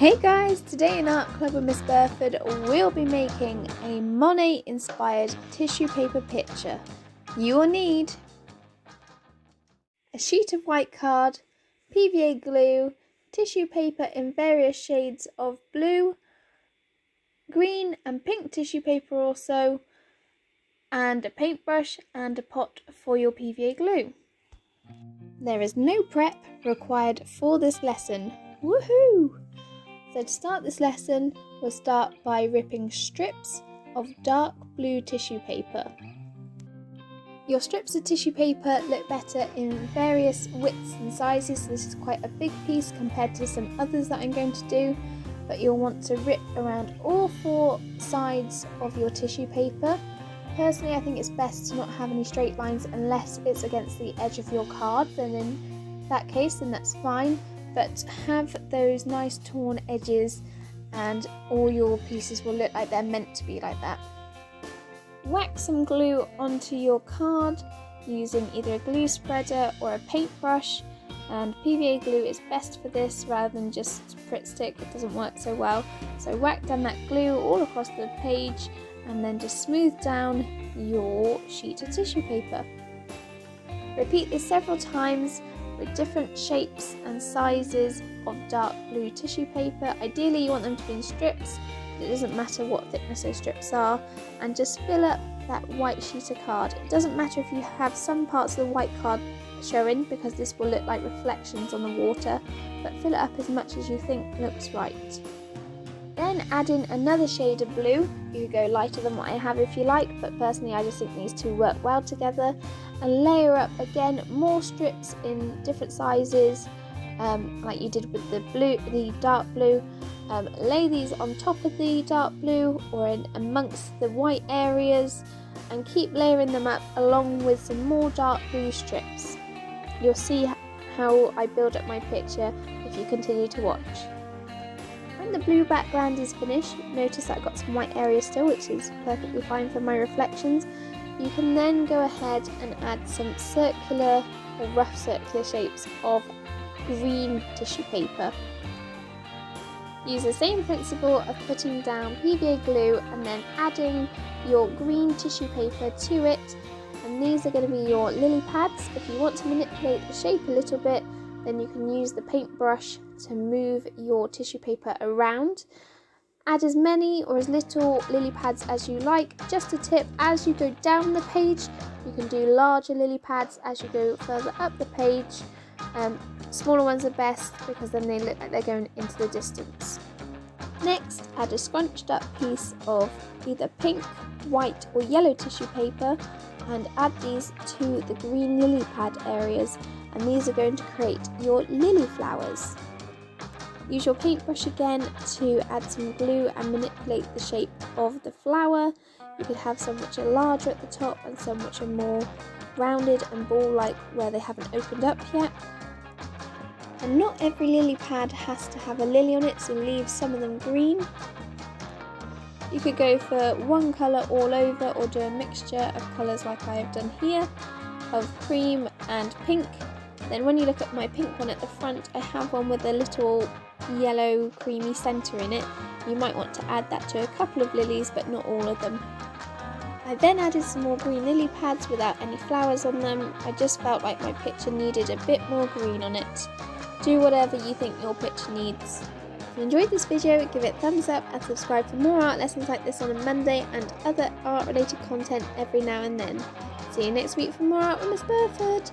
Hey guys, today in Art Club with Miss Burford we'll be making a Monet inspired tissue paper picture. You will need a sheet of white card, PVA glue, tissue paper in various shades of blue, green and pink tissue paper also, and a paintbrush and a pot for your PVA glue. There is no prep required for this lesson. Woohoo! So to start this lesson, we'll start by ripping strips of dark blue tissue paper. Your strips of tissue paper look better in various widths and sizes, so this is quite a big piece compared to some others that I'm going to do, but you'll want to rip around all four sides of your tissue paper. Personally, I think it's best to not have any straight lines unless it's against the edge of your card, then in that case, then that's fine. But have those nice torn edges and all your pieces will look like they're meant to be like that. Whack some glue onto your card using either a glue spreader or a paintbrush, and PVA glue is best for this rather than just Pritt stick, it doesn't work so well. So whack down that glue all across the page and then just smooth down your sheet of tissue paper. Repeat this several times with different shapes and sizes of dark blue tissue paper. Ideally you want them to be in strips, but it doesn't matter what thickness those strips are, and just fill up that white sheet of card. It doesn't matter if you have some parts of the white card showing because this will look like reflections on the water, but fill it up as much as you think looks right. Then add in another shade of blue. You could go lighter than what I have if you like, but personally I just think these two work well together, and layer up again more strips in different sizes like you did with the dark blue. Lay these on top of the dark blue or in amongst the white areas and keep layering them up along with some more dark blue strips. You'll see how I build up my picture if you continue to watch. When the blue background is finished, notice that I've got some white areas still, which is perfectly fine for my reflections. You can then go ahead and add some circular or rough circular shapes of green tissue paper. Use the same principle of putting down PVA glue and then adding your green tissue paper to it, and these are going to be your lily pads. If you want to manipulate the shape a little bit, then you can use the paintbrush to move your tissue paper around. Add as many or as little lily pads as you like. Just a tip, as you go down the page, you can do larger lily pads as you go further up the page. Smaller ones are best because then they look like they're going into the distance. Next, add a scrunched up piece of either pink, white or yellow tissue paper and add these to the green lily pad areas, and these are going to create your lily flowers. Use your paintbrush again to add some glue and manipulate the shape of the flower. You could have some which are larger at the top and some which are more rounded and ball-like where they haven't opened up yet. And not every lily pad has to have a lily on it, so leave some of them green. You could go for one colour all over or do a mixture of colours like I have done here, of cream and pink. Then when you look at my pink one at the front, I have one with a little yellow creamy centre in it. You might want to add that to a couple of lilies, but not all of them. I then added some more green lily pads without any flowers on them. I just felt like my picture needed a bit more green on it. Do whatever you think your picture needs. If you enjoyed this video, give it a thumbs up and subscribe for more art lessons like this on a Monday and other art related content every now and then. See you next week for more art with Miss Burford.